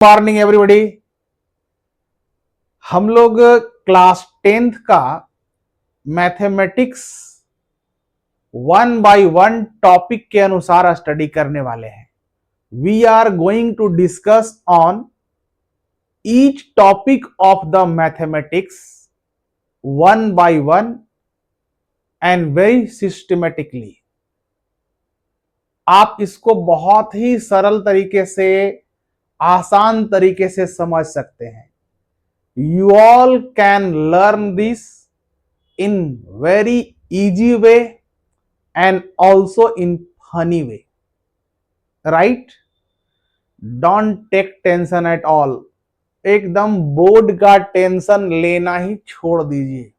Morning everybody. हम लोग class 10th का मैथमेटिक्स 1 by 1 टॉपिक के अनुसार स्टडी करने वाले हैं। We are going to discuss on each topic of the mathematics 1 by 1 and very systematically. आप इसको बहुत ही सरल तरीके से, आसान तरीके से समझ सकते हैं। You all can learn this in very easy way and also in funny way, right? Don't take tension at all. एकदम बोर्ड का टेंशन लेना ही छोड़ दीजिए।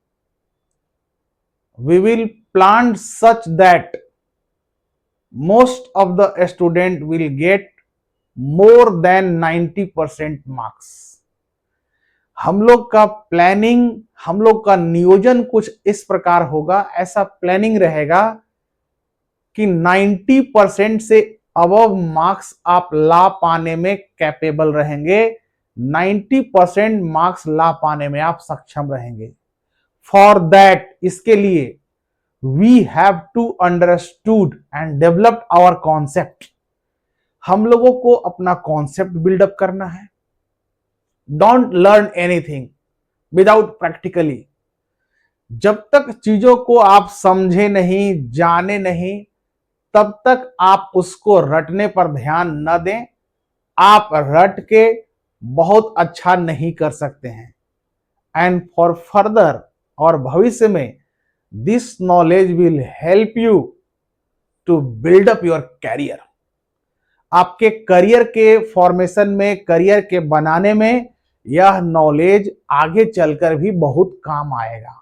We will plan such that most of the student will get more than 90% marks. हम लोग का planning, हम लोग का नियोजन कुछ इस प्रकार होगा, ऐसा प्लानिंग रहेगा कि 90% से अबव मार्क्स आप ला पाने में कैपेबल रहेंगे, 90% मार्क्स ला पाने में आप सक्षम रहेंगे। फॉर दैट, इसके लिए we have to understood and develop our concept. हम लोगों को अपना कॉन्सेप्ट बिल्डअप करना है। Don't learn anything without practically. जब तक चीजों को आप समझे नहीं, जाने नहीं, तब तक आप उसको रटने पर ध्यान न दें। आप रट के बहुत अच्छा नहीं कर सकते हैं। एंड फॉर फर्दर, और भविष्य में, this knowledge will help you to build up your career. आपके करियर के फॉर्मेशन में, करियर के बनाने में यह नॉलेज आगे चलकर भी बहुत काम आएगा।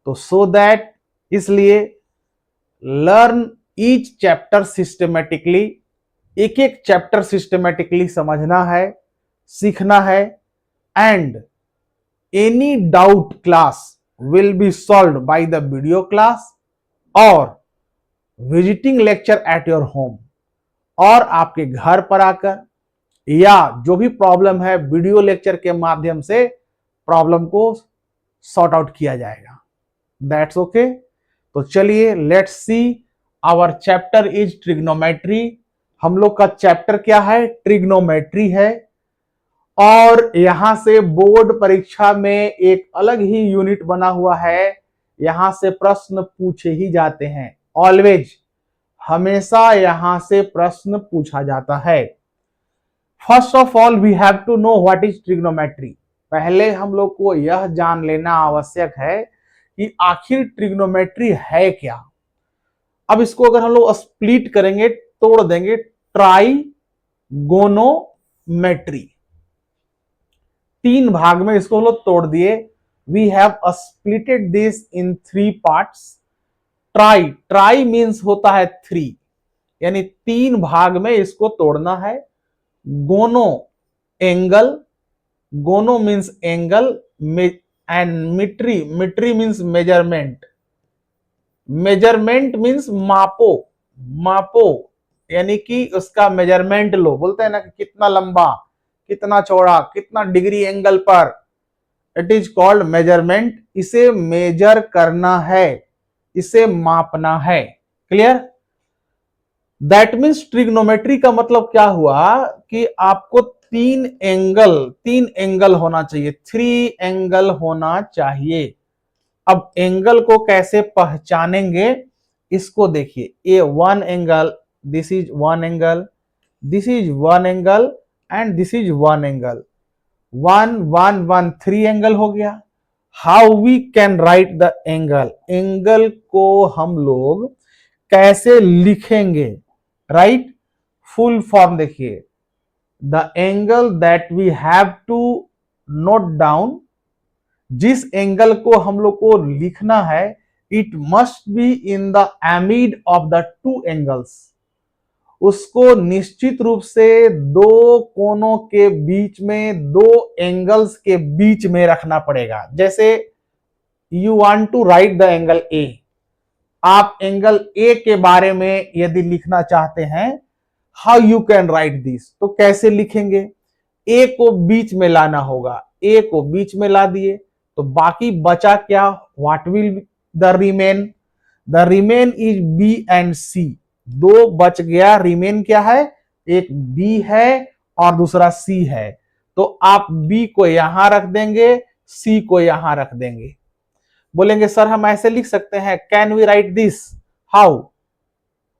तो सो दैट, इसलिए लर्न ईच चैप्टर सिस्टमेटिकली। एक एक चैप्टर सिस्टमेटिकली समझना है, सीखना है। And any doubt class will be solved by the video class और visiting lecture at your home. और आपके घर पर आकर या जो भी प्रॉब्लम है, वीडियो लेक्चर के माध्यम से प्रॉब्लम को सॉर्ट आउट किया जाएगा। That's okay. तो चलिए, let's see, our chapter is trigonometry. हम लोग का चैप्टर क्या है? ट्रिग्नोमेट्री है। और यहां से बोर्ड परीक्षा में एक अलग ही यूनिट बना हुआ है। यहां से प्रश्न पूछे ही जाते हैं। ऑलवेज, हमेशा यहां से प्रश्न पूछा जाता है। First of all we have to know what is trigonometry. पहले हम लोग को यह जान लेना आवश्यक है कि आखिर ट्रिग्नोमेट्री है क्या। अब इसको अगर हम लोग स्प्लिट करेंगे, तोड़ देंगे, ट्राइगोनोमेट्री, 3 भाग में इसको हम लोग तोड़ दिए। We have splitted this in 3 parts. Tri means होता है 3, यानी 3 भाग में इसको तोड़ना है। Gono, angle, gono means angle, and metry means measurement. Measurement means मापो, मापो यानी कि उसका मेजरमेंट लो। बोलते हैं ना कि कितना लंबा, कितना चौड़ा, कितना डिग्री एंगल पर, इट इज कॉल्ड मेजरमेंट। इसे मेजर करना है, इसे मापना है। क्लियर? दैट मीन्स ट्रिग्नोमेट्री का मतलब क्या हुआ कि आपको 3 एंगल होना चाहिए, 3 एंगल होना चाहिए। अब एंगल को कैसे पहचानेंगे, इसको देखिए। ये 1 angle, this is 1 angle, this is 1 angle and this is 1 angle. 1 1 1 3 angle हो गया। How we can write the angle? Angle को हम लोग कैसे लिखेंगे? राइट, फुल फॉर्म देखिए। The angle that we have to note down, जिस एंगल को हम लोग को लिखना है, it must be in the amid of the 2 angles. उसको निश्चित रूप से 2 कोनों के बीच में, 2 एंगल्स के बीच में रखना पड़ेगा। जैसे you want to write the angle A, आप एंगल ए के बारे में यदि लिखना चाहते हैं, how you can write this, तो कैसे लिखेंगे? ए को बीच में लाना होगा, ए को बीच में ला दिए तो बाकी बचा क्या, what will the remain, the remain is B and C, दो बच गया, रिमेन क्या है, एक बी है और दूसरा सी है, तो आप बी को यहां रख देंगे, सी को यहां रख देंगे। बोलेंगे सर हम ऐसे लिख सकते हैं, can we write this, how,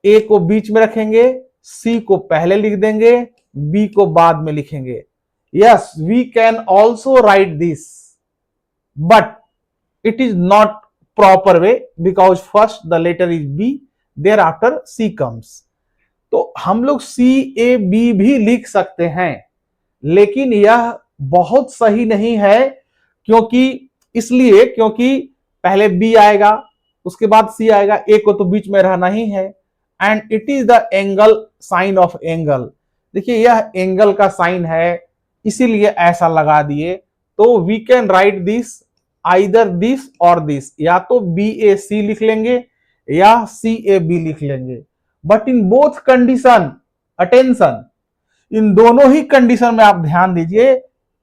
A को बीच में रखेंगे, सी को पहले लिख देंगे, बी को बाद में लिखेंगे। Yes we can also write this, but it is not proper way because first the letter is B, thereafter C comes। तो हम लोग C A B भी लिख सकते हैं, लेकिन यह बहुत सही नहीं है, क्योंकि इसलिए क्योंकि पहले B आएगा उसके बाद C आएगा, A को तो बीच में रहना ही है, and it is the angle sine of angle. देखिए यह एंगल का साइन है, इसीलिए ऐसा लगा दिए। तो we can write this either this or this, या तो बी ए सी लिख लेंगे या सी ए बी लिख लेंगे, but in both condition, attention, इन दोनों ही कंडीशन में आप ध्यान दीजिए,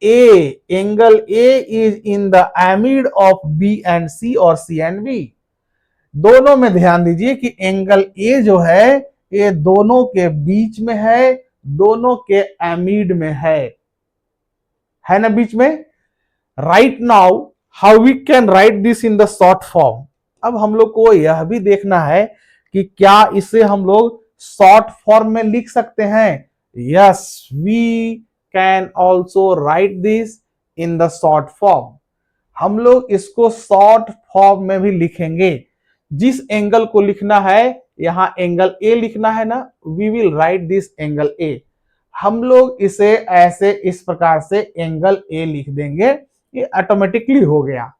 A angle A is in the amid of B and C और सी एंड बी। दोनों में ध्यान दीजिए कि एंगल ए जो है ये दोनों के बीच में है, दोनों के एमिड में है ना बीच में। Right now how we can write this in the short form. अब हम लोग को यह भी देखना है कि क्या इसे हम लोग शॉर्ट फॉर्म में लिख सकते हैं। Yes we can also write this in the short form. हम लोग इसको शॉर्ट फॉर्म में भी लिखेंगे। जिस एंगल को लिखना है, यहां एंगल ए लिखना है ना, we will write this angle A. हम लोग इसे ऐसे इस प्रकार से एंगल ए लिख देंगे, ये ऑटोमेटिकली हो गया।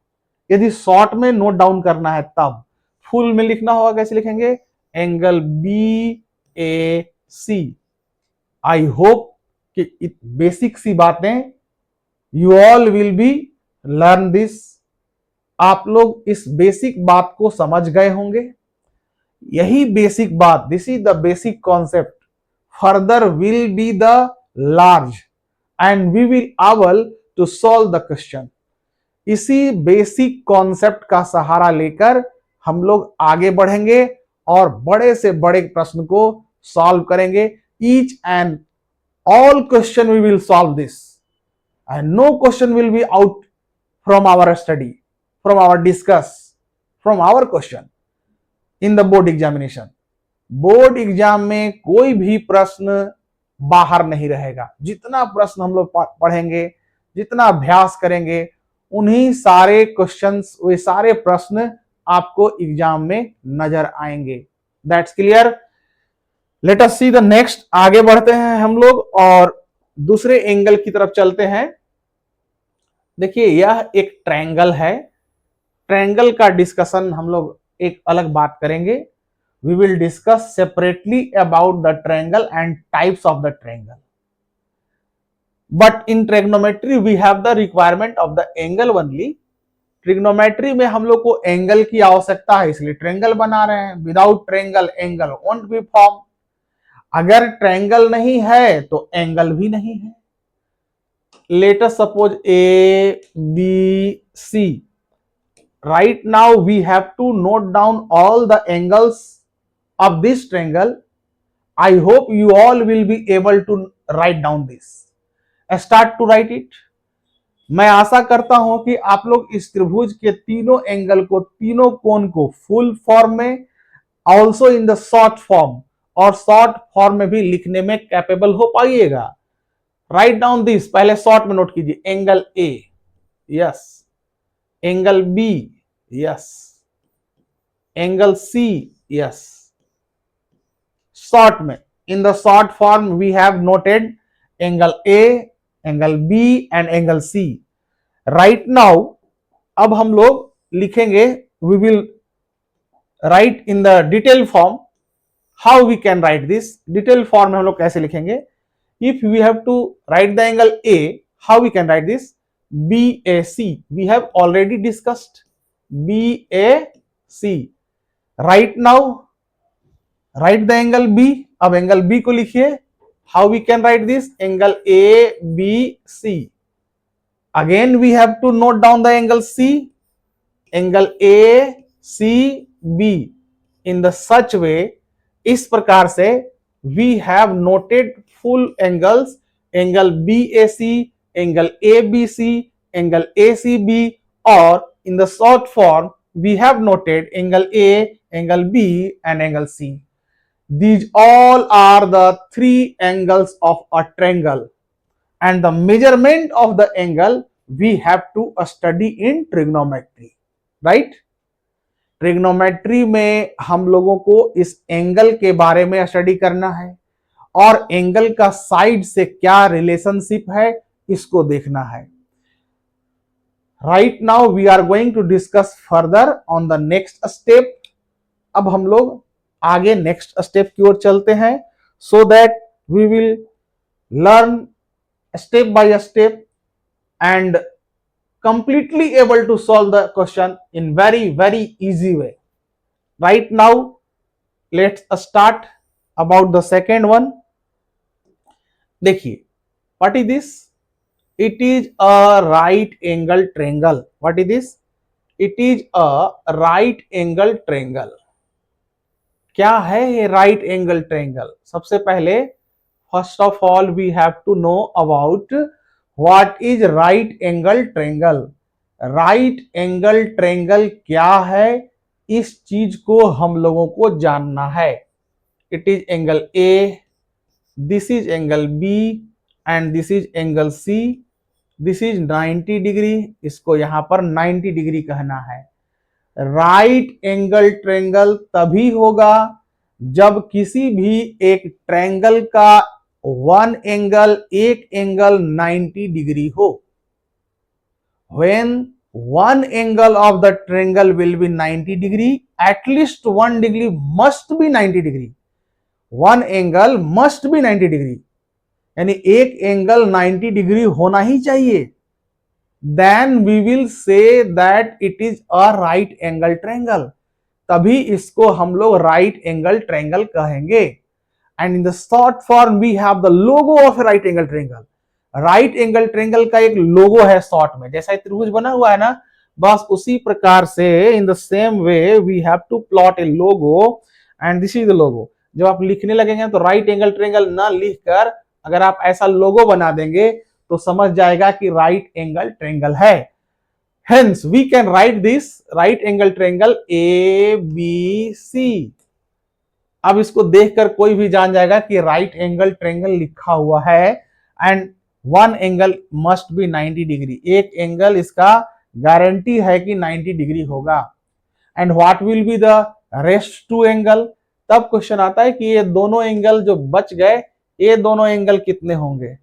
यदि शॉर्ट में नोट डाउन करना है तब, फुल में लिखना होगा कैसे लिखेंगे, angle B A C. I hope कि बेसिक सी बातें you all will be learn this. आप लोग इस बेसिक बात को समझ गए होंगे। यही बेसिक बात, this is the basic concept, further will be the large and we will able to solve the question. इसी बेसिक कॉन्सेप्ट का सहारा लेकर हम लोग आगे बढ़ेंगे और बड़े से बड़े प्रश्न को सॉल्व करेंगे। Each and all question we will solve this and no question will be out from our study, from our discuss, from our question in the board examination. Board exam में कोई भी प्रश्न बाहर नहीं रहेगा। जितना प्रश्न हम लोग पढ़ेंगे, जितना अभ्यास करेंगे, उन्हीं सारे क्वेश्चंस, वे सारे प्रश्न आपको एग्जाम में नजर आएंगे। That's clear. Late us see the next. आगे बढ़ते हैं हम लोग और दूसरे एंगल की तरफ चलते हैं। देखिए यह एक ट्रायंगल है। ट्रायंगल का डिस्कशन हम लोग एक अलग बात करेंगे। We will discuss separately about the triangle and types of the triangle. But in trigonometry we have the requirement of the angle only. Trigonometry में हम लोग को एंगल की आवश्यकता है, इसलिए ट्रायंगल बना रहे हैं। Without triangle angle won't be form. अगर ट्रायंगल नहीं है तो एंगल भी नहीं है। Let us suppose A B C. Right now we have to note down all the angles of this triangle. I hope you all will be able to write down this. Start to write it. मैं आशा करता हूं कि आप लोग इस त्रिभुज के तीनों एंगल को, तीनों कोण को फुल फॉर्म में, also in the short form, और शॉर्ट फॉर्म में भी लिखने में कैपेबल हो पाइएगा। Write down this. पहले शॉर्ट में नोट कीजिए, angle A, yes, angle B, yes, angle C, yes. Short में, in the short form we have noted angle A, angle B and angle C. Right now अब हम लोग लिखेंगे, we will write in the detail form. How we can write this? Detail form में हम लोग कैसे लिखेंगे? If we have to write the angle A, how we can write this? BAC, we have already discussed BAC. Right now write the angle B. अब angle B को लिखिए। How we can write this? Angle ABC. Again we have to note down the angle C. Angle ACB in the such way, इस प्रकार से we have noted full angles, angle BAC, angle ABC, angle ACB, or in the short form we have noted angle A, angle B and angle C. These all are the three angles of a triangle, and the measurement of the angle we have to study in trigonometry, right? Trigonometry में हम लोगों को इस angle के बारे में study करना है और एंगल का साइड से क्या रिलेशनशिप है इसको देखना है. Right now we are going to discuss further on the next step. अब हम लोग आगे नेक्स्ट स्टेप की ओर चलते हैं, so that we will learn step by step and completely able to solve the question in very easy way. Right now let's start about the second one. देखिए, what is this? It is a right angle triangle. What is this? It is a right angle triangle. क्या है ये right angle triangle? सबसे पहले first of all we have to know about What is right angle triangle? Right angle triangle क्या है, इस चीज को हम लोगों को जानना है. It is angle A, this is angle B and this is angle C. This is 90 degree, इसको यहां पर 90 डिग्री कहना है. राइट एंगल ट्रायंगल तभी होगा जब किसी भी एक ट्रायंगल का एक एंगल 90 डिग्री हो. When one angle of the triangle will be 90 degree, at least one degree must be 90 degree. One angle must be 90 degree. यानी एक एंगल 90 डिग्री होना ही चाहिए. Then we will say that it is a right angle triangle. तभी इसको हम लोग right angle triangle कहेंगे. And in the short form we have the logo of a right angle triangle. Right angle triangle का एक लोगो है short में, जैसा त्रिभुज बना हुआ है ना, बस उसी प्रकार से in the same way we have to plot a logo and this is the logo. जब आप लिखने लगेंगे तो right angle triangle ना लिखकर अगर आप ऐसा लोगो बना देंगे तो समझ जाएगा कि right angle triangle है. Hence we can write this right angle triangle ABC. अब इसको देखकर कोई भी जान जाएगा कि राइट एंगल ट्रायंगल लिखा हुआ है and one angle must be 90 degree. एक एंगल इसका गारंटी है कि 90 डिग्री होगा. And what will be the rest two angle? तब क्वेश्चन आता है कि ये दोनों एंगल जो बच गए, ये दोनों एंगल कितने होंगे,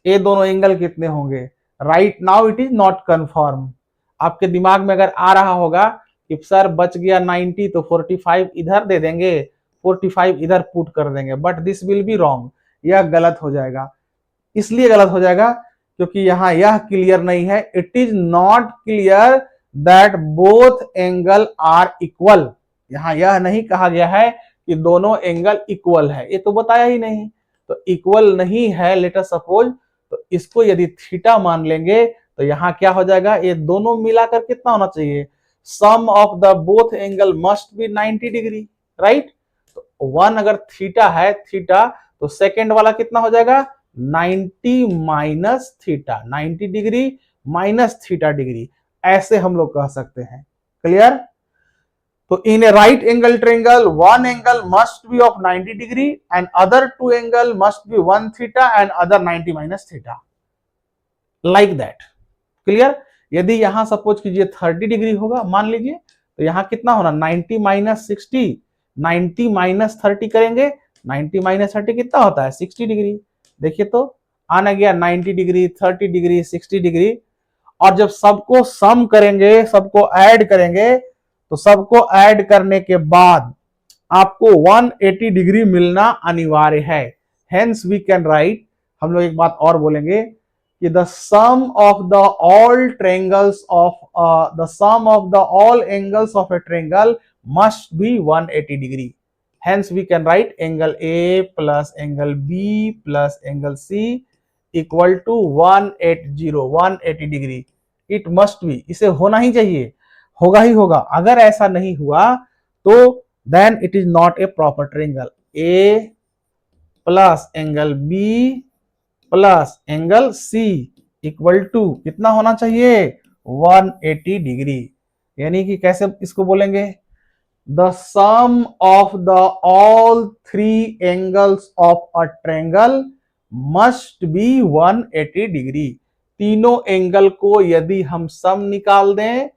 ये दोनों एंगल कितने होंगे? Right now it is not confirm. आपके दिमाग में अगर आ रहा होगा कि सर बच गया 90 तो 45 इधर दे देंगे, 45 इधर पुट कर देंगे, but this will be wrong. यह गलत हो जाएगा. इसलिए गलत हो जाएगा क्योंकि यहां यह क्लियर नहीं है. It is not clear that both angle are equal. यहां यह नहीं कहा गया है कि दोनों एंगल इक्वल है, ये तो बताया ही नहीं. तो इक्वल नहीं है लेट अस सपोज, तो इसको यदि थीटा मान लेंगे तो यहां क्या हो जाएगा, ये दोनों मिलाकर कितना होना चाहिए? Sum of the both angle must be 90 degree, right? तो वन अगर थीटा है, थीटा, तो सेकेंड वाला कितना हो जाएगा? 90 minus theta, 90 degree minus theta degree, ऐसे हम लोग कह सकते हैं. क्लियर? तो in a right angle triangle one angle must be of 90 degree and other two angle must be 1 theta and other 90 minus theta, like that. Clear? यदि यहां suppose कीजिए 30 डिग्री होगा मान लीजिए, तो यहां कितना होना? 90 माइनस 60, 90 माइनस 30 करेंगे, 90 माइनस 30 कितना होता है? 60 डिग्री. देखिए तो आना गया 90 डिग्री, 30 डिग्री, 60 डिग्री. और जब सबको सम करेंगे, सबको ऐड करेंगे, तो सबको ऐड करने के बाद आपको 180 डिग्री मिलना अनिवार्य है. हेंस वी कैन राइट, हम लोग एक बात और बोलेंगे कि the sum of the all triangles of the sum of the all angles of a triangle must be 180 degree. Hence we can write angle A plus angle B plus angle C equal to 180 degree. It must be, इसे होना ही चाहिए, होगा ही होगा. अगर ऐसा नहीं हुआ तो then it is not a proper triangle. A plus angle B plus angle C equal to कितना होना चाहिए? 180 डिग्री. यानी कि कैसे इसको बोलेंगे? The sum of the all three angles of a triangle must be 180 degree. तीनों एंगल को यदि हम सम निकाल दें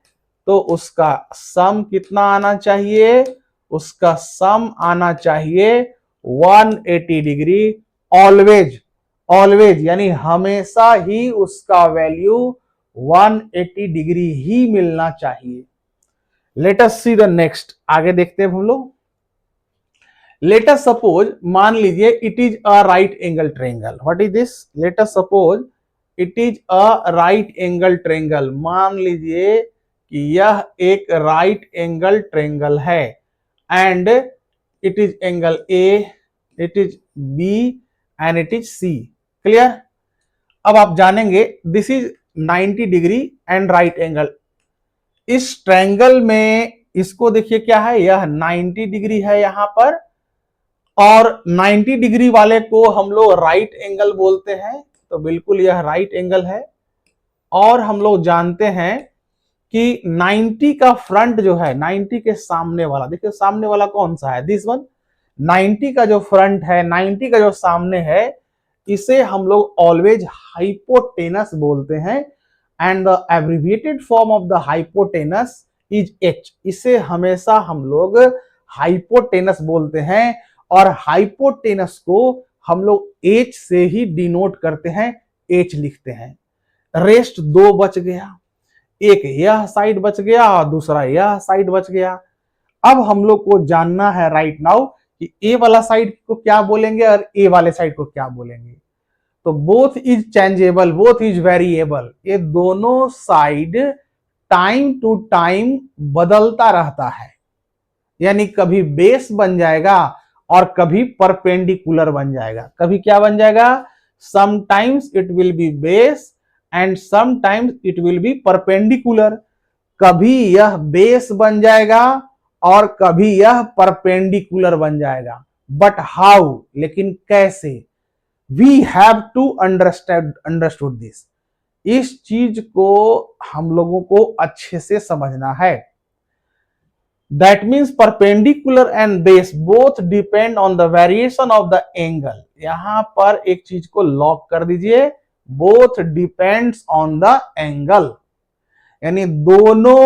तो उसका सम कितना आना चाहिए? उसका सम आना चाहिए 180 डिग्री. ऑलवेज, ऑलवेज यानी हमेशा ही उसका वैल्यू 180 डिग्री ही मिलना चाहिए. Late us see the next. आगे देखते हैं हम लोग. लेट अस सपोज, मान लीजिए it is a right angle triangle. What is this? Let us suppose it is a right angle triangle. मान लीजिए कि यह एक राइट एंगल ट्रायंगल है and it is angle A, it is B and it is C. Clear? अब आप जानेंगे this is 90 degree and right angle. इस ट्रायंगल में इसको देखिए क्या है, यह 90 डिग्री है यहां पर, और 90 डिग्री वाले को हम लोग राइट एंगल बोलते हैं. तो बिल्कुल यह राइट एंगल है. और हम लोग जानते हैं कि 90 का फ्रंट जो है, 90 के सामने वाला, देखिए सामने वाला कौन सा है? This one. 90 का जो फ्रंट है, 90 का जो सामने है, इसे हम लोग ऑलवेज हाइपोटेनस बोलते हैं. And the abbreviated form of the hypotenuse is H. इसे हमेशा हम लोग हाइपोटेनस बोलते हैं और हाइपोटेनस को हम लोग एच से ही डिनोट करते हैं, एच लिखते हैं. रेस्ट दो बच गया, एक यह साइड बच गया और दूसरा यह साइड बच गया. अब हम लोग को जानना है राइट नाउ कि ए वाला साइड को क्या बोलेंगे और ए वाले साइड को क्या बोलेंगे. तो both is changeable, both is variable. ये दोनों साइड टाइम टू टाइम बदलता रहता है. यानी कभी बेस बन जाएगा और कभी परपेंडिकुलर बन जाएगा. कभी क्या बन जाएगा? Sometimes it will be base and sometimes it will be perpendicular. कभी यह बेस बन जाएगा और कभी यह परपेंडिकुलर बन जाएगा. But how? लेकिन कैसे? We have to understood this. इस चीज को हम लोगों को अच्छे से समझना है. That means perpendicular and base both depend on the variation of the angle. यहां पर एक चीज को लॉक कर दीजिए, both depends on the angle. यानी दोनों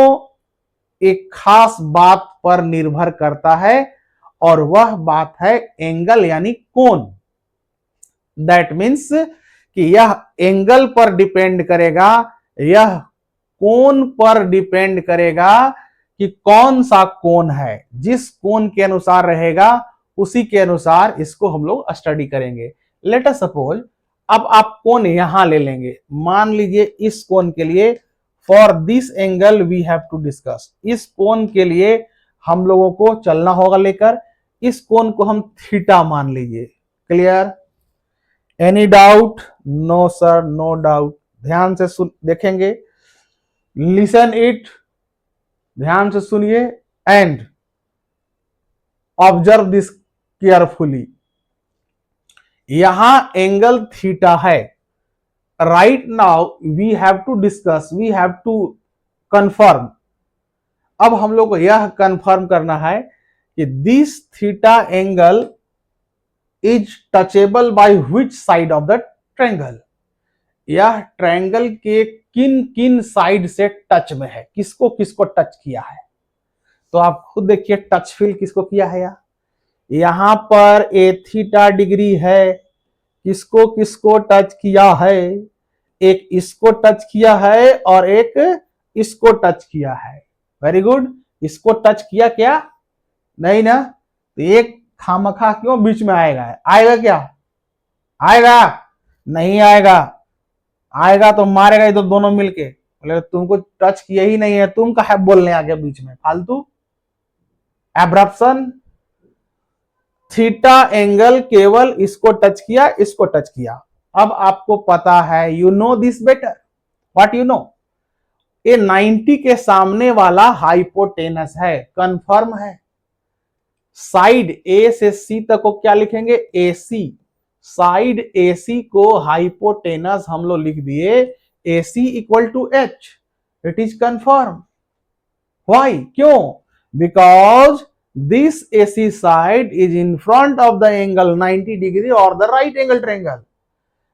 एक खास बात पर निर्भर करता है और वह बात है एंगल यानी कोण. दैट मीन्स कि यह एंगल पर डिपेंड करेगा, यह कोण पर डिपेंड करेगा कि कौन सा कोण है. जिस कोण के अनुसार रहेगा उसी के अनुसार इसको हम लोग स्टडी करेंगे. लेट अस सपोज, अब आप कोण यहां ले लेंगे. मान लीजिए इस कोण के लिए, for this angle we have to discuss. इस कोण के लिए हम लोगों को चलना होगा लेकर. इस कोण को हम थीटा मान लीजिए. Clear? Any doubt? No sir, no doubt. ध्यान से सुन देखेंगे, लिसन इट, ध्यान से सुनिए एंड ऑब्जर्व दिस केयरफुली. यहां एंगल थीटा है. Right now we have to discuss, we have to confirm. अब हम लोग को यह कंफर्म करना है कि this theta angle is touchable by which side of the triangle. यह ट्रायंगल के किन किन साइड से टच में है, किसको किसको टच किया है. तो आप खुद देखिए टच फील किसको किया है. यहां पर ए थीटा डिग्री है, किसको किसको टच किया है. एक इसको टच किया है और एक इसको टच किया है. Very good. इसको टच किया क्या? नहीं ना. तो एक खामखा क्यों बीच में आएगा? आएगा क्या? आएगा नहीं? आएगा, आएगा तो मारेगा इधर दोनों मिलके. बोले तुमको टच किया ही नहीं है, तुम कहा बोलने आ गया बीच में फालतू. एब्रप्शन. थीटा एंगल केवल इसको टच किया, इसको टच किया। अब आपको पता है, you know this better, what you know, ये 90 के सामने वाला हाइपोटेनस है, कंफर्म है। साइड ए से सी तक को क्या लिखेंगे, एसी। साइड एसी को हाइपोटेनस हम लोग लिख दिए AC equal to H, it is confirm. Why, क्यों? Because this AC side is in front of the angle 90 degree और the right angle triangle,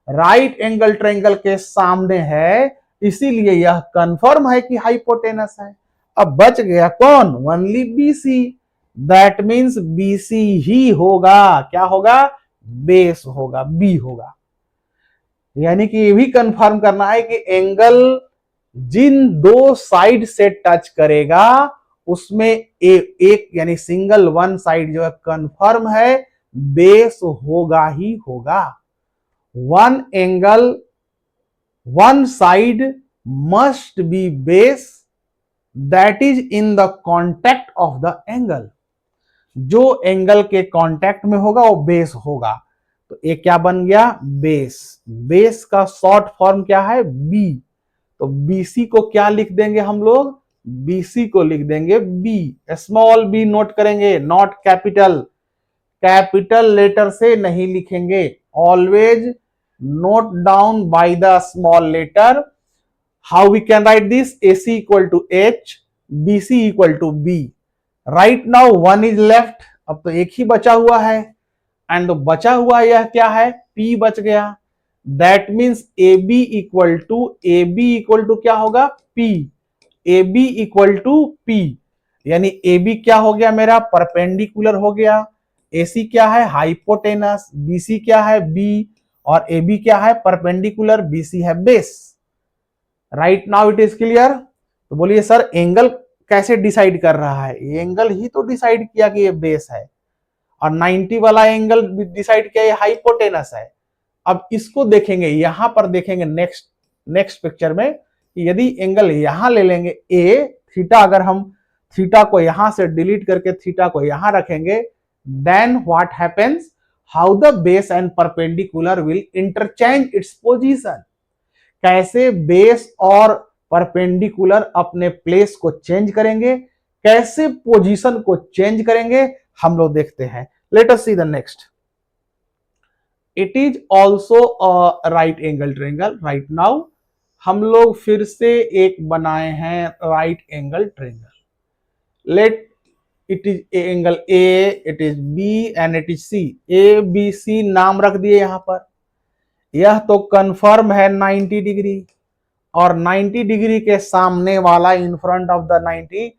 right angle triangle के सामने है, इसीलिए यह कंफर्म है कि हाइपोटेनस है। अब बच गया कौन, only BC, that means BC ही होगा, क्या होगा, बेस होगा, बी होगा। यानी कि ये भी कंफर्म करना है कि एंगल जिन दो साइड से टच करेगा उसमें एक यानी सिंगल वन साइड जो है कंफर्म है, बेस होगा ही होगा। One angle, one side must be base that is in the contact of the angle, जो एंगल के कांटेक्ट में होगा वो बेस होगा। तो ये क्या बन गया, बेस। बेस का शॉर्ट फॉर्म क्या है, बी। तो BC को क्या लिख देंगे हम लोग, BC को लिख देंगे बी, स्मॉल बी नोट करेंगे, नॉट कैपिटल, कैपिटल लेटर से नहीं लिखेंगे, always note down by the small letter. How we can write this, AC equal to H, BC equal to B। Right now one is left, अब तो एक ही बचा हुआ है, एंड बचा हुआ यह क्या है, P बच गया। That means AB equal to क्या होगा, P, AB equal to P, यानी AB क्या हो गया मेरा, परपेंडिकुलर हो गया। AC क्या है, हाइपोटेनस, BC क्या है, B, और AB क्या है, परपेंडिकुलर, BC है base. Right now it is clear. तो बोलिए सर एंगल कैसे डिसाइड कर रहा है, ये एंगल ही तो डिसाइड किया कि ये बेस है, और 90 वाला एंगल डिसाइड किया ये हाइपोटेनस है। अब इसको देखेंगे, यहां पर देखेंगे नेक्स्ट पिक्चर में, यदि एंगल यहां ले लेंगे ए थीटा, अगर हम थीटा को यहां से डिलीट करके थीटा को यहां रखेंगे, then what happens, how the base and perpendicular will interchange its position, कैसे बेस और परपेंडिकुलर अपने प्लेस को चेंज करेंगे, कैसे पोजीशन को चेंज करेंगे, हम लोग देखते हैं। Let us see the next. It is also a right angle triangle. Right now हम लोग फिर से एक बनाए हैं right angle triangle. Let it is angle A, it is B and it is C. A B C नाम रख दिए यहां पर। यह तो कंफर्म है 90 डिग्री, और 90 डिग्री के सामने वाला इन फ्रंट ऑफ द 90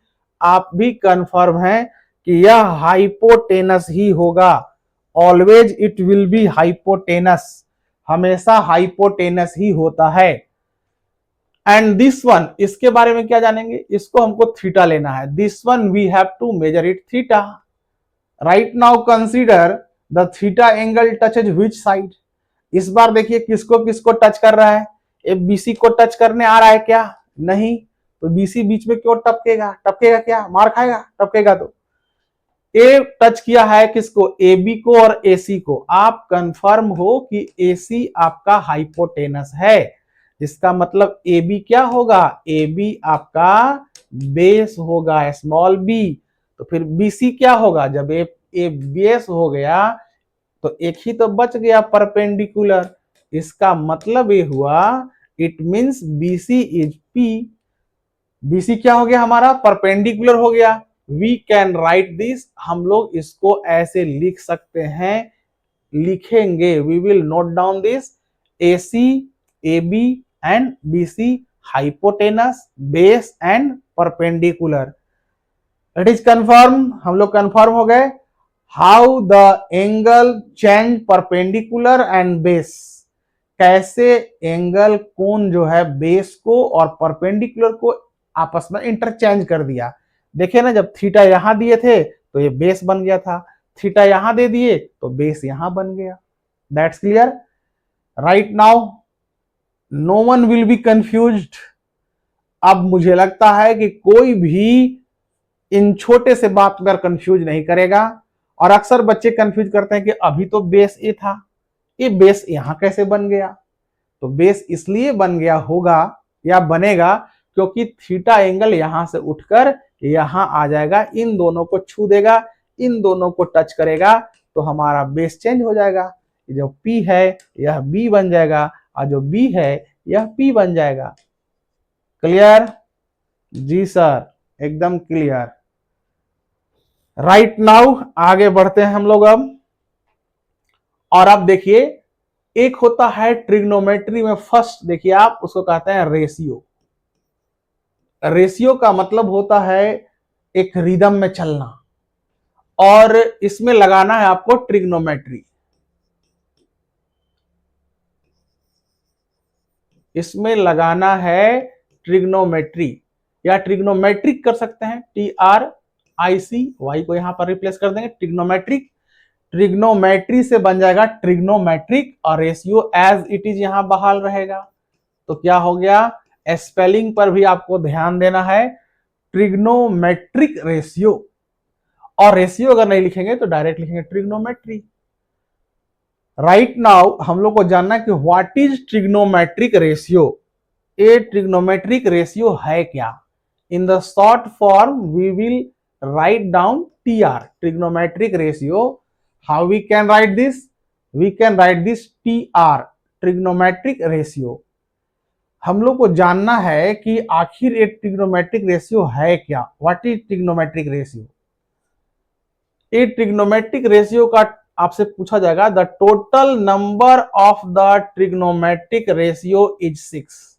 आप भी कंफर्म है कि यह हाइपोटेनस ही होगा, always it will be hypotenuse, हमेशा हाइपोटेनस ही होता है। एंड दिस वन, इसके बारे में क्या जानेंगे, इसको हमको थीटा लेना है, this one we have to measure it theta. Right now consider the theta angle touches which side. इस बार देखिए किसको किसको टच कर रहा है, ये BC को टच करने आ रहा है क्या, नहीं, तो BC बीच में क्यों टपकेगा, टपकेगा क्या, मार खाएगा, टपकेगा। तो ए टच किया है किसको, AB को और AC को। आप कंफर्म हो कि AC आपका हाइपोटेनस है, इसका मतलब AB क्या होगा, AB आपका बेस होगा, स्मॉल b। तो फिर BC क्या होगा, जब ए बेस हो गया तो एक ही तो बच गया परपेंडिकुलर, इसका मतलब ये हुआ, it means BC is P। BC क्या हो गया हमारा, परपेंडिकुलर हो गया। वी कैन राइट दिस, हम लोग इसको ऐसे लिख सकते हैं, लिखेंगे, we will note down this, AC, AB and BC hypotenuse, base and perpendicular. It is confirm, हम लोग कंफर्म हो गए। How the angle change perpendicular and base, कैसे एंगल कोण जो है बेस को और परपेंडिकुलर को आपस में इंटरचेंज कर दिया। देखिए ना, जब थीटा यहां दिए थे तो ये बेस बन गया था, थीटा यहां दे दिए तो बेस यहां बन गया। That's clear. Right now no one will be confused. अब मुझे लगता है कि कोई भी इन छोटे से बात पर कंफ्यूज नहीं करेगा, और अक्सर बच्चे कंफ्यूज करते हैं कि अभी तो बेस ए था, ये बेस यहां कैसे बन गया। तो बेस इसलिए बन गया होगा या बनेगा क्योंकि थीटा एंगल यहां से उठकर यहां आ जाएगा, इन दोनों को छू देगा, इन दोनों को टच करेगा, तो हमारा बेस चेंज हो जाएगा। जो P है यह B बन जाएगा और जो B है यह P बन जाएगा। क्लियर? जी सर, एकदम क्लियर। राइट नाउ आगे बढ़ते हैं हम लोग अब। और अब देखिए, एक होता है ट्रिग्नोमेट्री में फर्स्ट, देखिए आप उसको कहते हैं रेशियो। रेशियो का मतलब होता है एक रिदम में चलना, और इसमें लगाना है आपको ट्रिग्नोमेट्री। इसमें लगाना है ट्रिग्नोमेट्री या ट्रिग्नोमेट्रिक कर सकते हैं, TRIC, को यहां पर रिप्लेस कर देंगे ट्रिग्नोमेट्रिक। ट्रिग्नोमेट्री से बन जाएगा ट्रिग्नोमेट्रिक और रेशियो एज इट इज यहां बहाल रहेगा। तो क्या हो गया, स्पेलिंग पर भी आपको ध्यान देना है, ट्रिग्नोमेट्रिक रेशियो। और रेशियो अगर नहीं लिखेंगे तो डायरेक्ट लिखेंगे ट्रिग्नोमेट्री। राइट नाउ हम लोग को जानना है कि what is trigonometric ratio. A trigonometric ratio है क्या। In the short form we will write down TR, trigonometric ratio. How we can write this, we can write this TR, trigonometric ratio. हम लोग को जानना है कि आखिर एक ट्रिग्नोमेट्रिक रेशियो है क्या, what is trigonometric ratio. A trigonometric ratio का आपसे पूछा जाएगा, the total number of the trigonometric ratio is 6।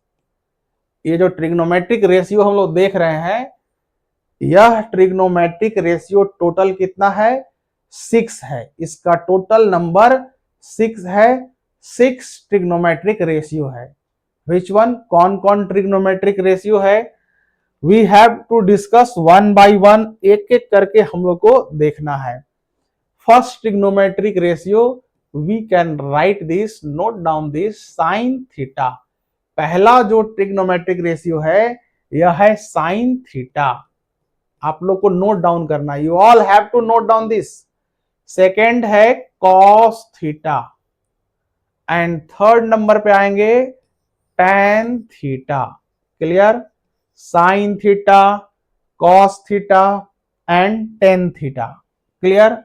ये जो ट्रिग्नोमेट्रिक रेशियो हम लोग देख रहे हैं, यह ट्रिग्नोमेट्रिक रेशियो टोटल कितना है, 6 है। इसका टोटल नंबर 6 है, 6 ट्रिग्नोमेट्रिक रेशियो है। विच वन, कौन कौन ट्रिग्नोमेट्रिक रेशियो है, we have to discuss one by one, एक एक करके हम लोग को देखना है। First trigonometric ratio, we can write this, note down this, sine theta. पहला जो ट्रिग्नोमेट्रिक रेशियो है यह है साइन थीटा, आप लोग को नोट डाउन करना, you all have to note down this. Second है cos theta, and third number पे आएंगे tan theta. Clear, sine theta, cos theta and tan theta. Clear,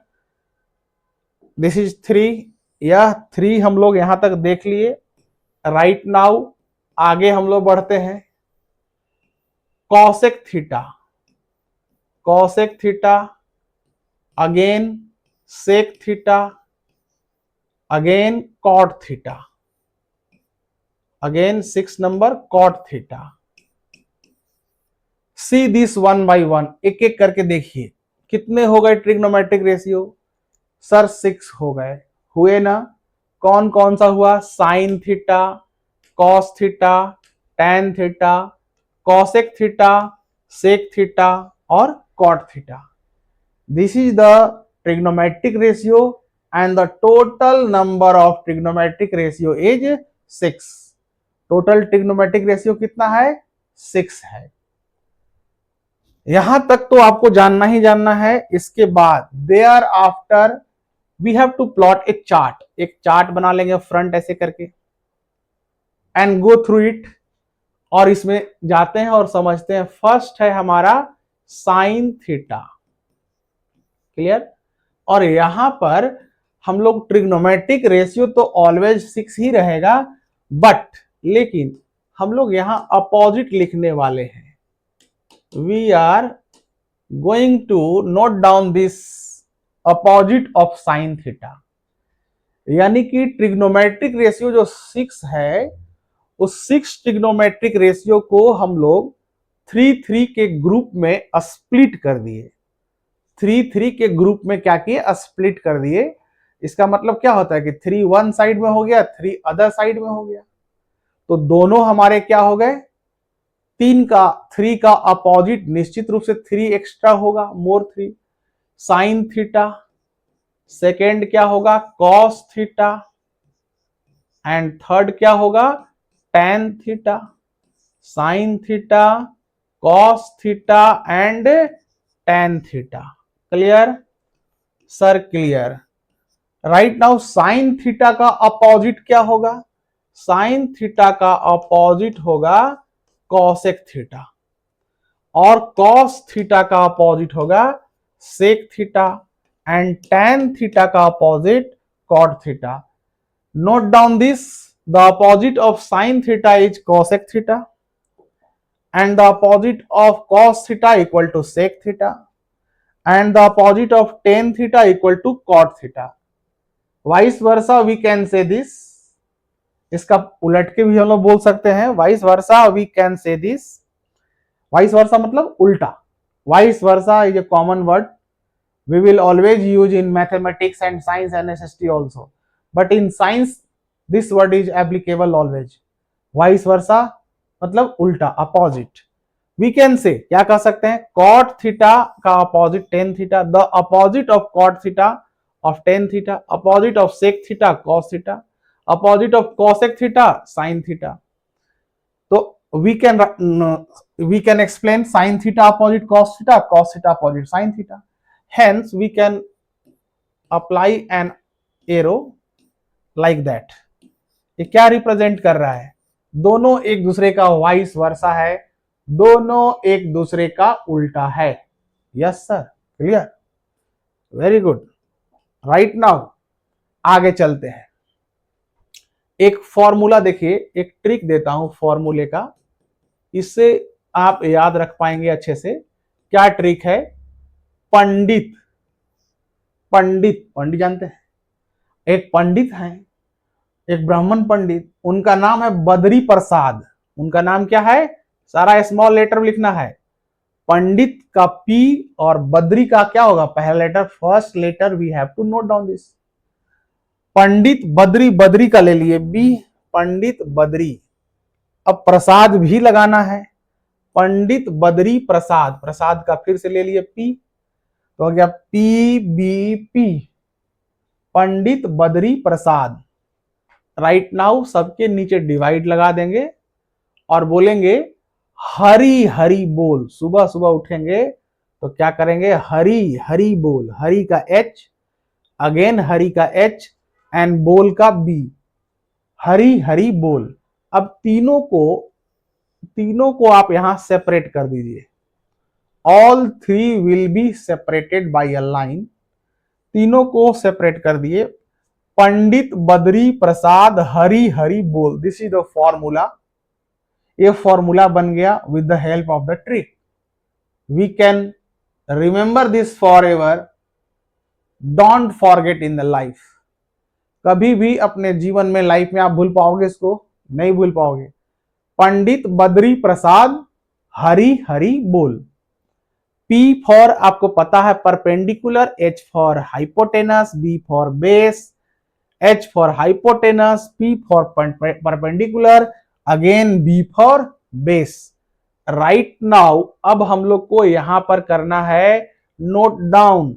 this is 3। यह 3 हम लोग यहां तक देख लिए। राइट नाउ आगे हम लोग बढ़ते हैं। Cosec theta, cosec theta, again sec theta, again cot theta, again 6 number cot theta. See this one by one, एक एक करके देखिए कितने हो गए ट्रिग्नोमेट्रिक रेशियो। सर 6 हो गए, हुए ना। कौन कौन सा हुआ, sine theta, cos theta, tan theta, cosec theta, sec theta और cot theta. This is the trigonometric ratio and the total number of trigonometric ratio is 6। Total trigonometric ratio कितना है, 6 है। यहां तक तो आपको जानना ही जानना है। इसके बाद thereafter we have to plot a chart, एक चार्ट बना लेंगे फ्रंट ऐसे करके, एंड गो थ्रू इट, और इसमें जाते हैं और समझते हैं। फर्स्ट है हमारा साइन थीटा। क्लियर, और यहां पर हम लोग ट्रिग्नोमेट्रिक रेशियो तो ऑलवेज 6 ही रहेगा, बट लेकिन हम लोग यहां अपोजिट लिखने वाले हैं। We are going to note down this opposite of sine theta, यानी कि ट्रिग्नोमेट्रिक रेशियो जो 6 है, उस 6 ट्रिग्नोमेट्रिक रेशियो को हम लोग 3-3 के ग्रुप में स्प्लिट कर दिए। 3-3 के ग्रुप में क्या किए, स्प्लिट कर दिए। इसका मतलब क्या होता है कि 3 वन साइड में हो गया, 3 अदर साइड में हो गया, तो दोनों हमारे क्या हो गए, 3 का अपोजिट निश्चित रूप से 3 एक्स्ट्रा होगा, मोर 3 साइन थीटा। सेकेंड क्या होगा, कॉस थीटा, एंड थर्ड क्या होगा, tan theta. Sine theta, cos theta and tan theta. Clear, sir clear. Right now sine theta का अपोजिट क्या होगा? साइन थीटा का अपोजिट होगा कॉसेक थीटा, और कॉस थीटा का अपोजिट होगा sec theta, and tan theta का opposite cot theta. Note down this, the opposite of sine theta is cosec theta, and the opposite of cos theta equal to sec theta, and the opposite of tan theta equal to cot theta. Vice versa we can say this, इसका उलट के भी हम लोग बोल सकते हैं, vice versa we can say this. Vice versa मतलब उल्टा. Vice versa is a common word we will always use in mathematics and science and SST also, but in science this word is applicable always. Vice versa मतलब उल्टा, opposite. We can say क्या कह सकते हैं? Cot theta का opposite tan theta, the opposite of cot theta of tan theta, opposite of sec theta cos theta, opposite of cosec theta sine theta. तो we can explain sine theta opposite cos theta opposite sine theta. Hence we can apply an arrow like that. ये क्या represent कर रहा है? दोनों एक दूसरे का वाइस वर्सा है, दोनों एक दूसरे का उल्टा है. Yes sir, clear, very good. Right now आगे चलते हैं. एक फॉर्मूला देखिए, एक ट्रिक देता हूं फॉर्मूले का, इससे आप याद रख पाएंगे अच्छे से. क्या ट्रिक है? पंडित, पंडित पंडित जानते हैं? एक पंडित है, एक ब्राह्मण पंडित, उनका नाम है बद्री प्रसाद. उनका नाम क्या है? सारा स्मॉल लेटर लिखना है. पंडित का पी और बद्री का क्या होगा? पहला letter, first letter. We have to note down this. Pandit Badri, Badri का ले लिए बी, पंडित बद्री. अब प्रसाद भी लगाना है, पंडित बद्री प्रसाद. प्रसाद का फिर से ले लिए पी, तो हो गया P B P, Pandit Badri Prasad. Right now सबके नीचे डिवाइड लगा देंगे और बोलेंगे हरी हरी बोल. सुबह सुबह उठेंगे तो क्या करेंगे? हरी हरी बोल. हरी का एच, अगेन हरी का एच, एंड बोल का बी. हरी हरी बोल. अब तीनों को आप यहां सेपरेट कर दीजिए. All three will be separated by a line. तीनों को सेपरेट कर दिए. पंडित बद्री प्रसाद हरी हरी बोल. This is the formula. ये फॉर्मूला बन गया with the help of the trick. We can remember this forever. Don't forget in the life. कभी भी अपने जीवन में, लाइफ में आप भूल पाओगे इसको? नहीं भूल पाओगे. पंडित बद्री प्रसाद हरी हरी बोल. P फॉर आपको पता है perpendicular, H for hypotenuse, B for base, H for hypotenuse, P for perpendicular, again B for base. Right now अब हम लोग को यहां पर करना है नोट डाउन.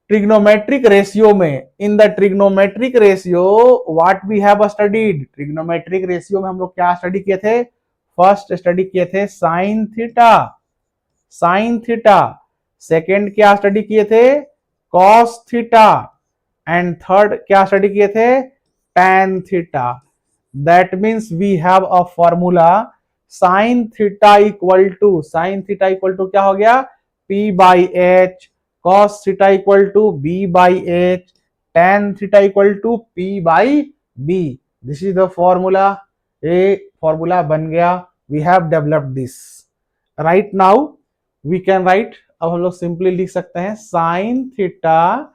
ट्रिग्नोमेट्रिक रेशियो में, in the trigonometric ratio what we have studied. Trigonometric ratio में हम लोग क्या स्टडी किए थे? फर्स्ट स्टडी किए थे sine theta, sine theta. Second क्या स्टडी किए थे? Cos theta. एंड थर्ड क्या स्टडी किए थे? Tan theta. That means we have a formula sine theta equal to, sine theta equal to क्या हो गया? P by H. Cos theta equal to B by H. Tan theta equal to P by B. This is the formula. ये formula बन गया. We have developed this. Right now we can write. अब हम लोग simply लिख सकते हैं sine theta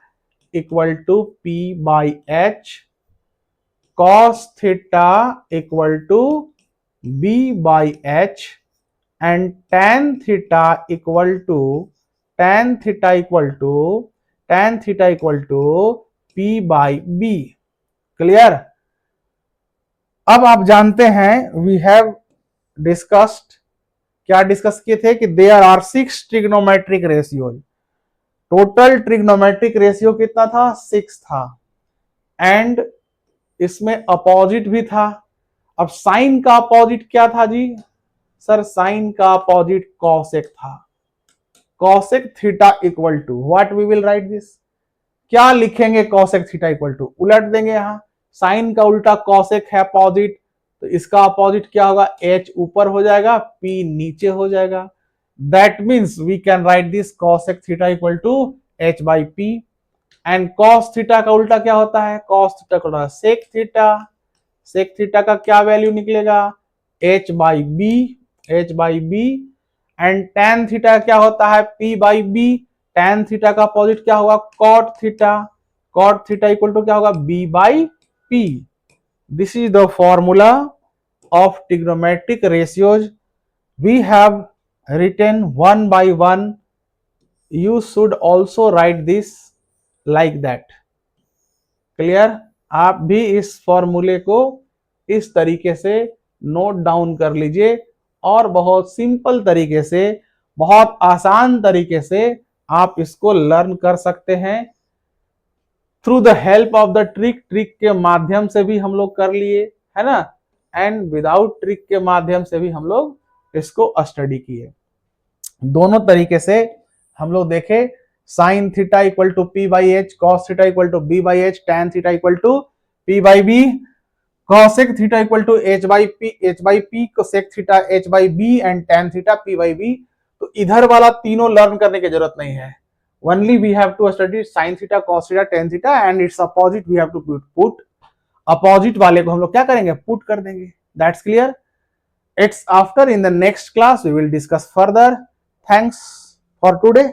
equal to P by H, cos theta equal to B by H, and tan theta equal to, tan theta equal to, tan theta equal to P by B. Clear? अब आप जानते हैं we have discussed, क्या discuss किए थे कि there are 6 trigonometric ratios. Total trigonometric ratio कितना था? 6 था. एंड इसमें अपोजिट भी था. अब साइन का अपोजिट क्या था जी? सर साइन का अपोजिट कॉसेक था. Cosec theta equal to what we will write this? क्या लिखेंगे कॉसेक थीटा इक्वल टू, उलट देंगे, यहां साइन का उल्टा कॉसेक है अपोजिट, तो इसका अपोजिट क्या होगा, h ऊपर हो जाएगा, p नीचे हो जाएगा। That means we can write this cosec theta equal to h by p। And cos theta का उल्टा क्या होता है, कॉस थीटा का उल्टा सेक थीटा। सेक थीटा का क्या वैल्यू निकलेगा, h by B, h by B. And tan theta क्या होता है, p by b। tan theta का अपोजिट क्या होगा, cot theta. cot theta equal to क्या होगा, b by p। This is the formula of trigonometric ratios. We have written one by one. You should also write this like that. Clear, आप भी इस फॉर्मूले को इस तरीके से नोट डाउन कर लीजिए और बहुत सिंपल तरीके से, बहुत आसान तरीके से आप इसको लर्न कर सकते हैं through the help of the trick. Trick के माध्यम से भी हम लोग कर लिए है ना, एंड विदाउट ट्रिक के माध्यम से भी हम लोग इसको स्टडी किए। दोनों तरीके से हम लोग देखे, sine theta equal to P by H, cos theta equal to B by H, tan theta equal to P by B, cosec theta equal to H by P, cosec theta H by B and tan theta P by B. तो इधर वाला तीनों learn करने की जरूरत नहीं है, only we have to study sine theta, cos theta, tan theta and its opposite we have to put. Opposite वाले को हम लोग क्या करेंगे, पुट कर देंगे। That's clear. It's after in the next class we will discuss further. Thanks for today.